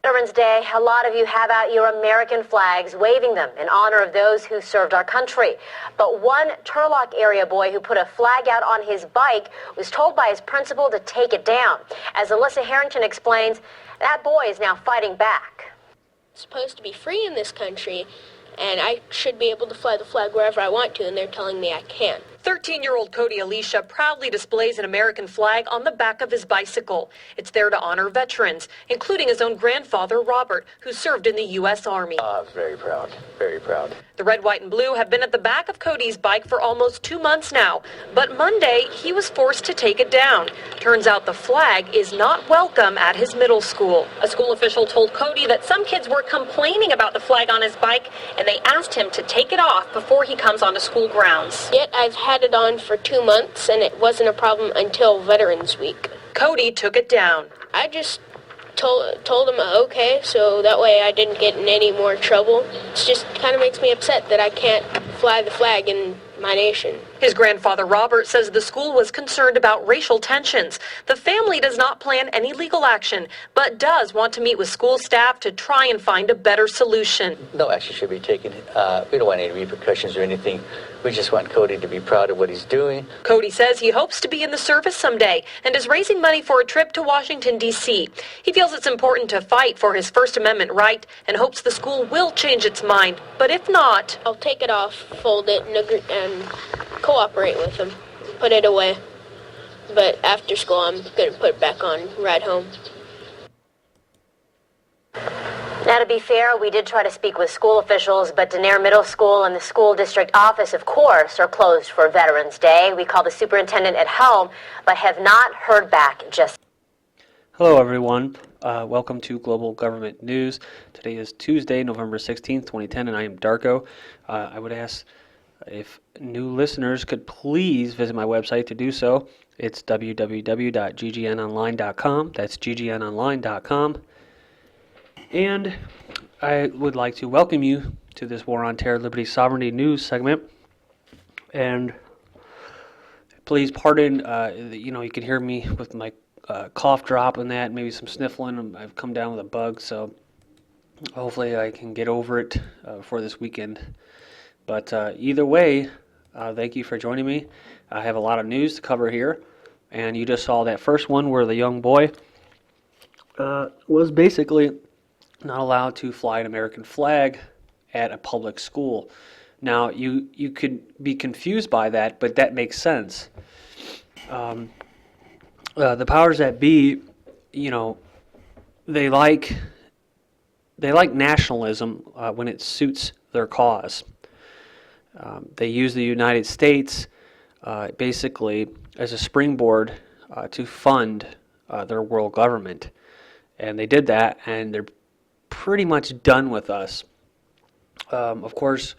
Veterans Day, a lot of you have out your American flags, waving them in honor of those who served our country. But one Turlock area boy who put a flag out on his bike was told by his principal to take it down. As Alyssa Harrington explains, that boy is now fighting back. It's supposed to be free in this country, and I should be able to fly the flag wherever I want to, and they're telling me I can't. 13-year-old Cody Alicia proudly displays an American flag on the back of his bicycle. It's there to honor veterans, including his own grandfather, Robert, who served in the U.S. Army. Very proud, very proud. The red, white, and blue have been at the back of Cody's bike for almost 2 months now, but Monday he was forced to take it down. Turns out the flag is not welcome at his middle school. A school official told Cody that some kids were complaining about the flag on his bike, and they asked him to take it off before he comes onto school grounds. Yet I've had it on for 2 months, and it wasn't a problem until Veterans Week. Cody took it down. I just told him okay, so that way I didn't get in any more trouble. It just kind of makes me upset that I can't fly the flag in my nation. His grandfather, Robert, says the school was concerned about racial tensions. The family does not plan any legal action, but does want to meet with school staff to try and find a better solution. No action should be taken. We don't want any repercussions or anything. We just want Cody to be proud of what he's doing. Cody says he hopes to be in the service someday and is raising money for a trip to Washington, D.C. He feels it's important to fight for his First Amendment right and hopes the school will change its mind. But if not, I'll take it off, fold it, and cooperate with him, put it away. But after school, I'm going to put it back on, ride home. Now, to be fair, we did try to speak with school officials, but Denair Middle School and the school district office, of course, are closed for Veterans Day. We called the superintendent at home, but have not heard back just. Hello, everyone. Welcome to Global Government News. Today is Tuesday, November 16th, 2010, and I am Darko. I would ask if new listeners could please visit my website to do so. It's www.ggnonline.com. That's ggnonline.com. And I would like to welcome you to this War on Terror, Liberty, Sovereignty news segment. And please pardon, you can hear me with my cough drop and that, maybe some sniffling. I've come down with a bug, so hopefully I can get over it for this weekend. But either way, thank you for joining me. I have a lot of news to cover here. And you just saw that first one where the young boy was basically not allowed to fly an American flag at a public school. Now, you could be confused by that, but that makes sense. The powers that be, they like nationalism when it suits their cause. They use the United States basically as a springboard to fund their world government. And they did that, and they're pretty much done with us. Of course,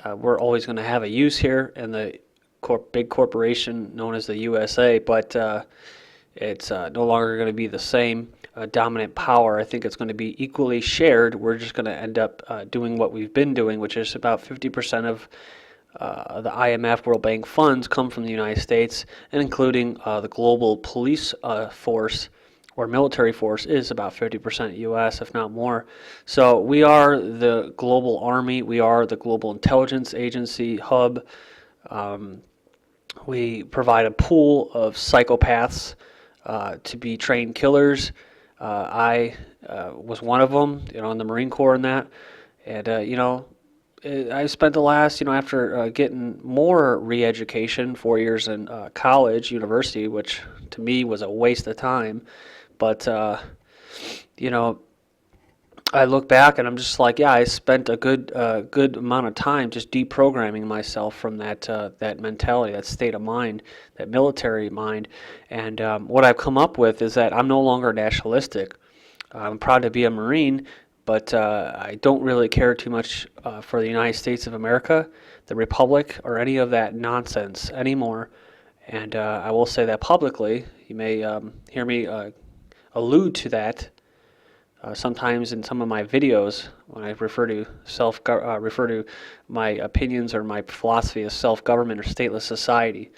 we're always going to have a use here in the big corporation known as the USA, but it's no longer going to be the same dominant power. I think it's going to be equally shared. We're just going to end up doing what we've been doing, which is about 50% of the IMF World Bank funds come from the United States, and including the global police force or military force is about 50% U.S., if not more. So we are the global army. We are the global intelligence agency hub. We provide a pool of psychopaths to be trained killers. I was one of them, in the Marine Corps and that. And, I spent the last, after getting more re-education, 4 years in college, university, which to me was a waste of time. But, I look back and I'm just like, yeah, I spent a good amount of time just deprogramming myself from that mentality, that state of mind, that military mind. And what I've come up with is that I'm no longer nationalistic. I'm proud to be a Marine, but I don't really care too much for the United States of America, the Republic, or any of that nonsense anymore. And I will say that publicly. You may hear me allude to that sometimes in some of my videos when I refer to my opinions or my philosophy of self-government or stateless society.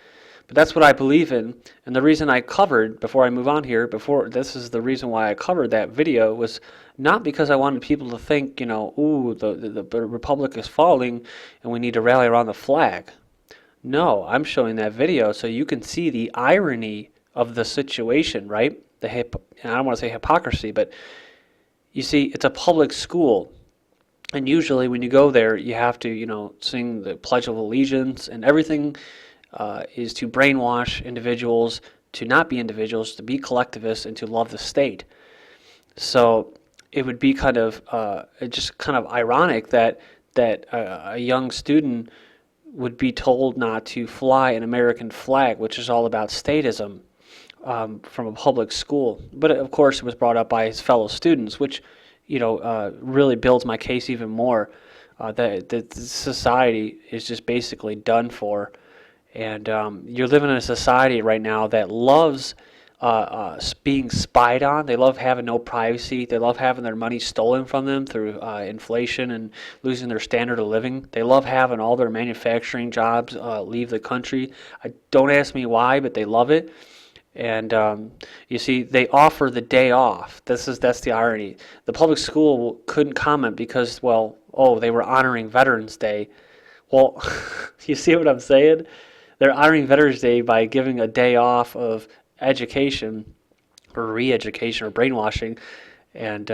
But that's what I believe in. And the reason I covered, before I move on here, this is the reason why I covered that video, was not because I wanted people to think, ooh, the republic is falling and we need to rally around the flag. No, I'm showing that video so you can see the irony of the situation, right? I don't want to say hypocrisy, but you see, it's a public school. And usually when you go there, you have to, sing the Pledge of Allegiance, and everything is to brainwash individuals to not be individuals, to be collectivists, and to love the state. So it would be just kind of ironic that a young student would be told not to fly an American flag, which is all about statism, from a public school. But of course, it was brought up by his fellow students, which really builds my case even more. That the society is just basically done for. And you're living in a society right now that loves being spied on. They love having no privacy. They love having their money stolen from them through inflation and losing their standard of living. They love having all their manufacturing jobs leave the country. Don't ask me why, but they love it. And you see, they offer the day off. That's the irony. The public school couldn't comment because, they were honoring Veterans Day. Well, you see what I'm saying? They're honoring Veterans Day by giving a day off of education or re-education or brainwashing, and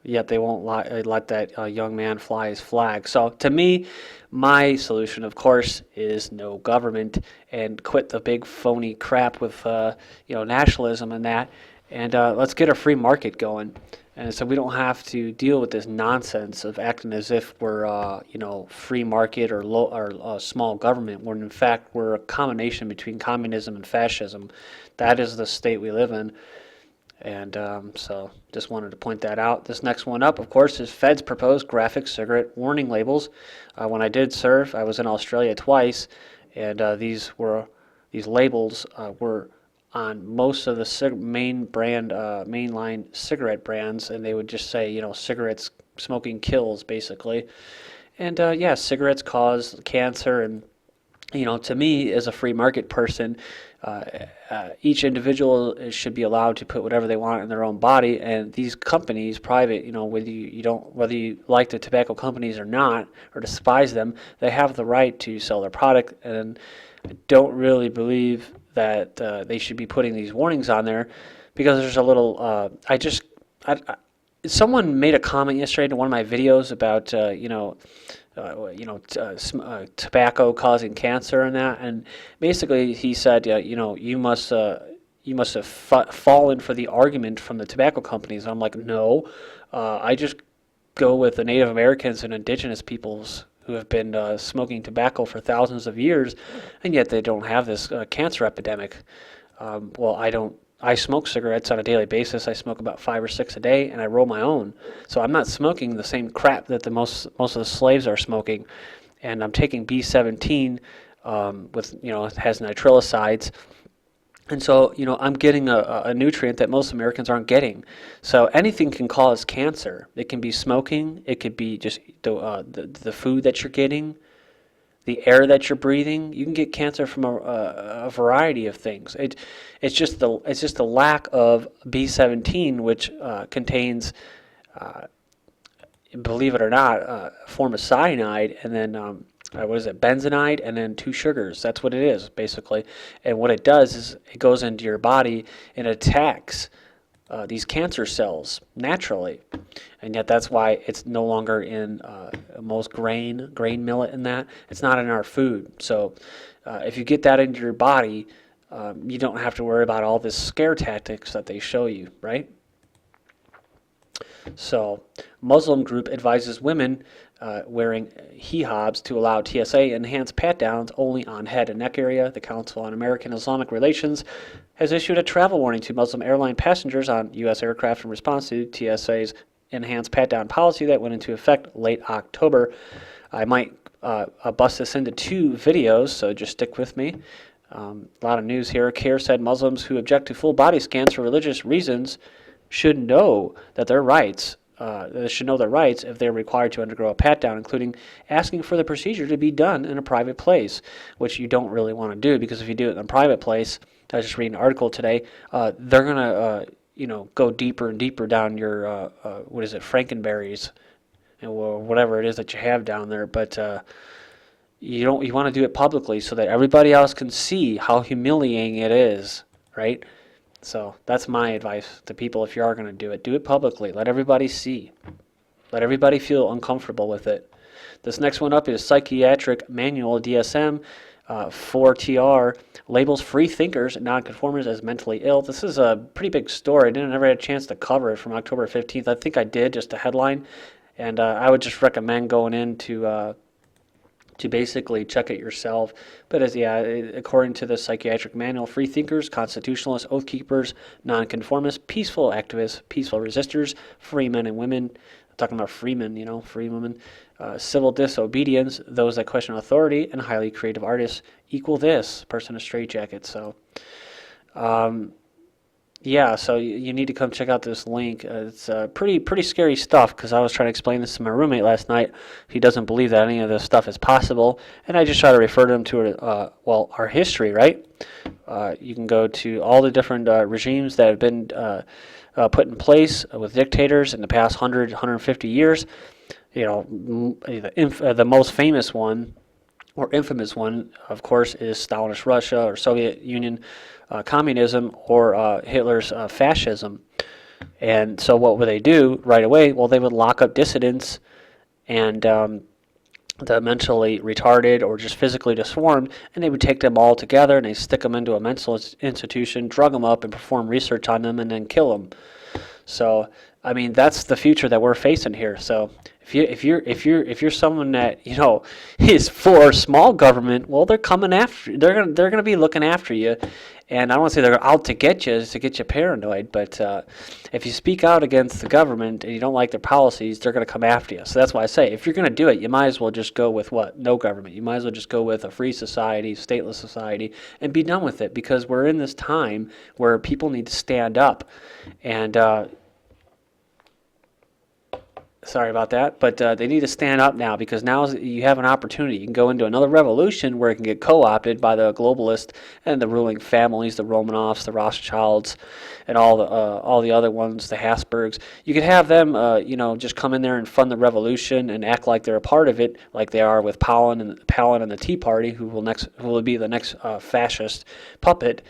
yet they won't let that young man fly his flag. So to me, my solution, of course, is no government and quit the big phony crap with nationalism and that, and let's get a free market going. And so we don't have to deal with this nonsense of acting as if we're, free market or small government, when in fact we're a combination between communism and fascism. That is the state we live in. And so just wanted to point that out. This next one up, of course, is Fed's proposed graphic cigarette warning labels. When I did surf, I was in Australia twice, and these labels were on most of the mainline cigarette brands, and they would just say, cigarettes, smoking kills, basically. And cigarettes cause cancer, and to me, as a free market person, each individual should be allowed to put whatever they want in their own body, and these companies, private, whether you like the tobacco companies or not, or despise them, they have the right to sell their product. And I don't really believe that they should be putting these warnings on there, because there's a little. Someone made a comment yesterday to one of my videos about tobacco causing cancer and that, and basically he said, you must have fallen for the argument from the tobacco companies. And I'm like, no, I just go with the Native Americans and indigenous peoples who have been smoking tobacco for thousands of years, and yet they don't have this cancer epidemic. I smoke cigarettes on a daily basis. I smoke about 5 or 6 a day, and I roll my own. So I'm not smoking the same crap that most of the slaves are smoking. And I'm taking B17 with, it has nitrillicides. And so, I'm getting a nutrient that most Americans aren't getting. So anything can cause cancer. It can be smoking. It could be just the food that you're getting, the air that you're breathing. You can get cancer from a variety of things. It's just the lack of B17, which contains, believe it or not, a form of cyanide, and then benzenide, and then 2 sugars. That's what it is, basically. And what it does is it goes into your body and attacks these cancer cells naturally. And yet that's why it's no longer in most grain millet and that. It's not in our food. So if you get that into your body, you don't have to worry about all this scare tactics that they show you, right? So, Muslim group advises women wearing hijabs to allow TSA enhanced pat-downs only on head and neck area. The Council on American-Islamic Relations has issued a travel warning to Muslim airline passengers on U.S. aircraft in response to TSA's enhanced pat-down policy that went into effect late October. I might bust this into 2 videos, so just stick with me. A lot of news here. CARE said Muslims who object to full body scans for religious reasons should know that their rights they should know their rights if they're required to undergo a pat-down, including asking for the procedure to be done in a private place, which you don't really want to do, because if you do it in a private place, I was just reading an article today, they're going to, go deeper and deeper down your, Frankenberries, or whatever it is that you have down there, but you want to do it publicly so that everybody else can see how humiliating it is, right? So that's my advice to people. If you are going to do it publicly. Let everybody see. Let everybody feel uncomfortable with it. This next one up is Psychiatric Manual, DSM-IV-TR, labels free thinkers and nonconformers as mentally ill. This is a pretty big story. I never had a chance to cover it from October 15th. I think I did, just a headline. And I would just recommend going in to basically check it yourself. But according to the Psychiatric Manual, free thinkers, constitutionalists, oath keepers, nonconformists, peaceful activists, peaceful resistors, free men and women, I'm talking about free men, free women, civil disobedience, those that question authority, and highly creative artists equal this person a straitjacket. So, so you need to come check out this link. It's pretty scary stuff, because I was trying to explain this to my roommate last night. He doesn't believe that any of this stuff is possible, and I just try to refer to him to our history, right? You can go to all the different regimes that have been put in place with dictators in the past 150 years. The most famous one, or infamous one, of course, is Stalinist Russia or Soviet Union communism, or Hitler's fascism. And so what would they do right away? Well, they would lock up dissidents and the mentally retarded or just physically disformed, and they would take them all together and they stick them into a mental institution, drug them up, and perform research on them, and then kill them. So, I mean, that's the future that we're facing here. So, if you're someone that is for small government, well, they're coming after. They're gonna be looking after you, and I don't want to say they're out to get you, to get you paranoid. But if you speak out against the government and you don't like their policies, they're gonna come after you. So that's why I say, if you're gonna do it, you might as well just go with what? No government. You might as well just go with a free society, stateless society, and be done with it. Because we're in this time where people need to stand up, and sorry about that, but they need to stand up now, because now you have an opportunity. You can go into another revolution where it can get co-opted by the globalists and the ruling families, the Romanovs, the Rothschilds, and all the other ones, the Habsburgs. You could have them, just come in there and fund the revolution and act like they're a part of it, like they are with Palin and the Tea Party, who will be the next fascist puppet.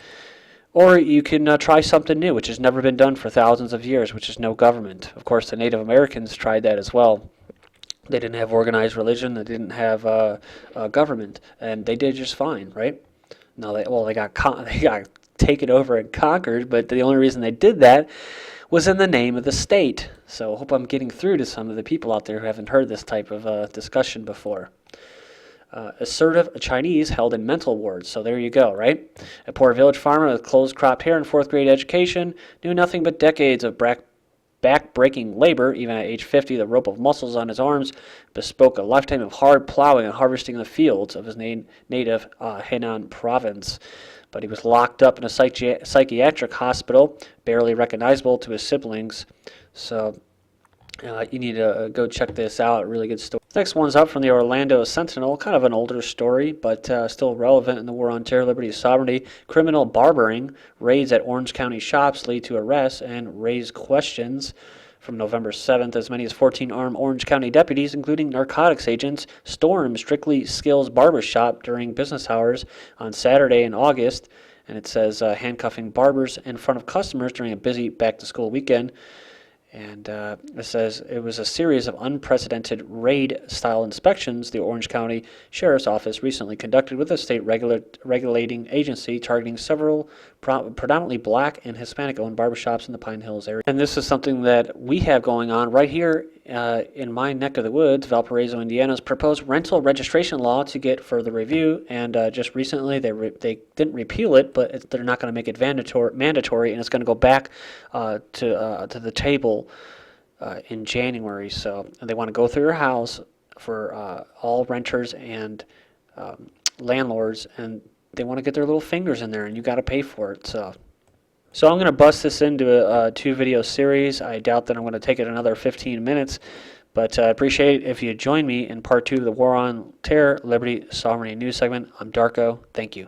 Or you can try something new, which has never been done for thousands of years, which is no government. Of course, the Native Americans tried that as well. They didn't have organized religion. They didn't have government, and they did just fine, right? No, they got taken over and conquered, but the only reason they did that was in the name of the state. So I hope I'm getting through to some of the people out there who haven't heard this type of discussion before. Assertive Chinese held in mental wards. So there you go, right? A poor village farmer with closed-cropped hair and fourth-grade education knew nothing but decades of back-breaking labor. Even at age 50, the rope of muscles on his arms bespoke a lifetime of hard plowing and harvesting in the fields of his native Henan province. But he was locked up in a psychiatric hospital, barely recognizable to his siblings. So you need to go check this out. Really good story. Next one's up from the Orlando Sentinel. Kind of an older story, but still relevant in the war on terror, liberty, and sovereignty. Criminal barbering. Raids at Orange County shops lead to arrests and raise questions. From November 7th, as many as 14 armed Orange County deputies, including narcotics agents, stormed Strictly Skills Barbershop during business hours on Saturday in August. And it says handcuffing barbers in front of customers during a busy back-to-school weekend. And it says it was a series of unprecedented raid-style inspections the Orange County Sheriff's Office recently conducted with a state regulating agency targeting several predominantly black and Hispanic-owned barbershops in the Pine Hills area. And this is something that we have going on right here in my neck of the woods, Valparaiso, Indiana's proposed rental registration law to get further review. And just recently they didn't repeal it, but they're not going to make it mandatory, and it's going to go back to the table in January. So they want to go through your house for all renters and landlords, and they want to get their little fingers in there, and you got to pay for it. So So I'm going to bust this into a 2-video series. I doubt that I'm going to take it another 15 minutes, but I appreciate it if you join me in part 2 of the War on Terror, Liberty, Sovereignty news segment. I'm Darko. Thank you.